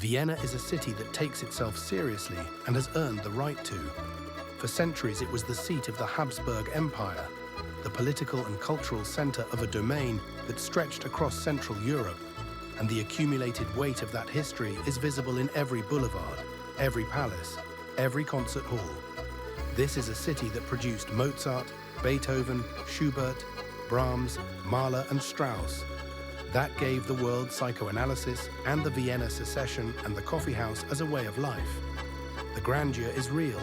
Vienna is a city that takes itself seriously and has earned the right to. For centuries, it was the seat of the Habsburg Empire, the political and cultural center of a domain that stretched across Central Europe, and the accumulated weight of that history is visible in every boulevard, every palace, every concert hall. This is a city that produced Mozart, Beethoven, Schubert, Brahms, Mahler and Strauss. That gave the world psychoanalysis and the Vienna secession and the coffee house as a way of life. The grandeur is real,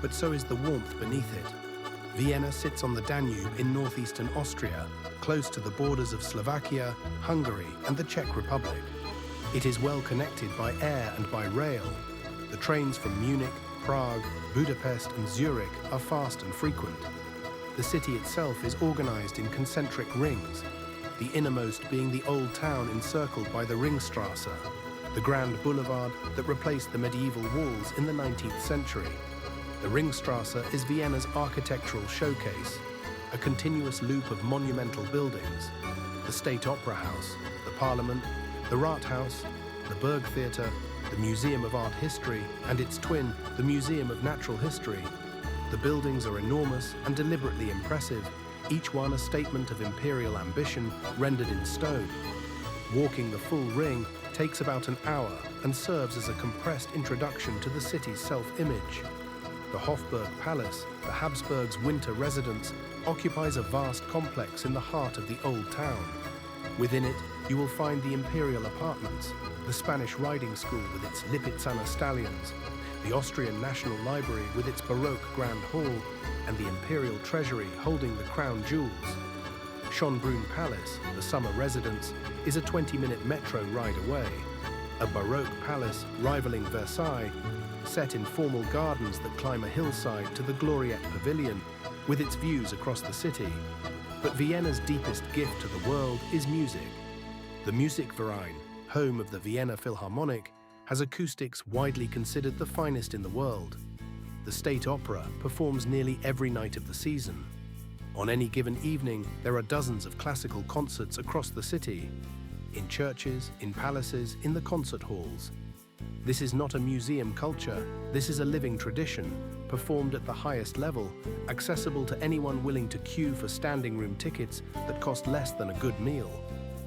but so is the warmth beneath it. Vienna sits on the Danube in northeastern Austria, close to the borders of Slovakia, Hungary and the Czech Republic. It is well connected by air and by rail. The trains from Munich, Prague, Budapest and Zurich are fast and frequent. The city itself is organized in concentric rings, the innermost being the old town encircled by the Ringstrasse, the grand boulevard that replaced the medieval walls in the 19th century. The Ringstrasse is Vienna's architectural showcase, a continuous loop of monumental buildings: the State Opera House, the Parliament, the Rathaus, the Burgtheater, the Museum of Art History, and its twin, the Museum of Natural History. The buildings are enormous and deliberately impressive, each one a statement of imperial ambition rendered in stone. Walking the full ring takes about an hour and serves as a compressed introduction to the city's self-image. The Hofburg Palace, the Habsburgs' winter residence, occupies a vast complex in the heart of the old town. Within it, you will find the imperial apartments, the Spanish riding school with its Lipizzan stallions, the Austrian National Library with its Baroque Grand Hall, and the Imperial Treasury holding the crown jewels. Schönbrunn Palace, the summer residence, is a 20-minute metro ride away. A Baroque palace rivaling Versailles, set in formal gardens that climb a hillside to the Gloriette Pavilion, with its views across the city. But Vienna's deepest gift to the world is music. The Musikverein, home of the Vienna Philharmonic, has acoustics widely considered the finest in the world. The State Opera performs nearly every night of the season. On any given evening, there are dozens of classical concerts across the city, in churches, in palaces, in the concert halls. This is not a museum culture, this is a living tradition, performed at the highest level, accessible to anyone willing to queue for standing room tickets that cost less than a good meal.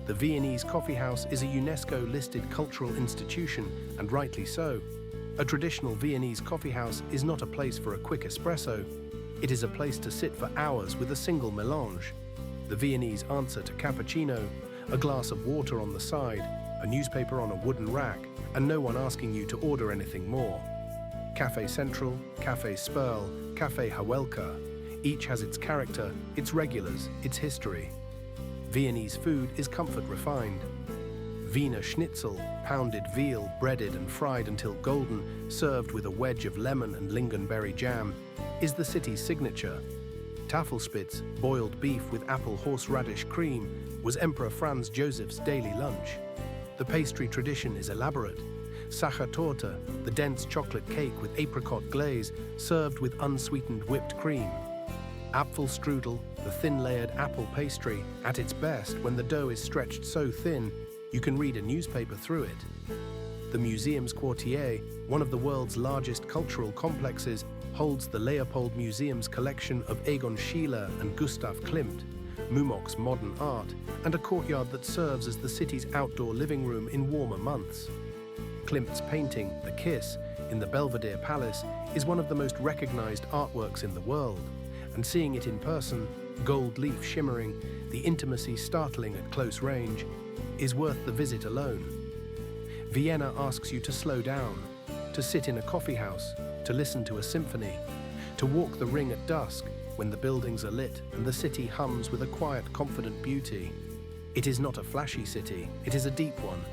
The Viennese coffee house is a UNESCO-listed cultural institution, and rightly so. A traditional Viennese coffee house is not a place for a quick espresso. It is a place to sit for hours with a single melange. The Viennese answer to cappuccino, a glass of water on the side, a newspaper on a wooden rack, and no one asking you to order anything more. Café Central, Café Sperl, Café Hawelka, each has its character, its regulars, its history. Viennese food is comfort refined. Wiener Schnitzel, pounded veal, breaded and fried until golden, served with a wedge of lemon and lingonberry jam, is the city's signature. Tafelspitz, boiled beef with apple horseradish cream, was Emperor Franz Joseph's daily lunch. The pastry tradition is elaborate. Sachertorte, the dense chocolate cake with apricot glaze, served with unsweetened whipped cream. Apfelstrudel, the thin-layered apple pastry, at its best when the dough is stretched so thin you can read a newspaper through it. The Museums Quartier, one of the world's largest cultural complexes, holds the Leopold Museum's collection of Egon Schiele and Gustav Klimt, Mumok's modern art, and a courtyard that serves as the city's outdoor living room in warmer months. Klimt's painting, The Kiss, in the Belvedere Palace, is one of the most recognized artworks in the world, and seeing it in person, gold leaf shimmering, the intimacy startling at close range, is worth the visit alone. Vienna asks you to slow down, to sit in a coffee house, to listen to a symphony, to walk the ring at dusk when the buildings are lit and the city hums with a quiet, confident beauty. It is not a flashy city, it is a deep one,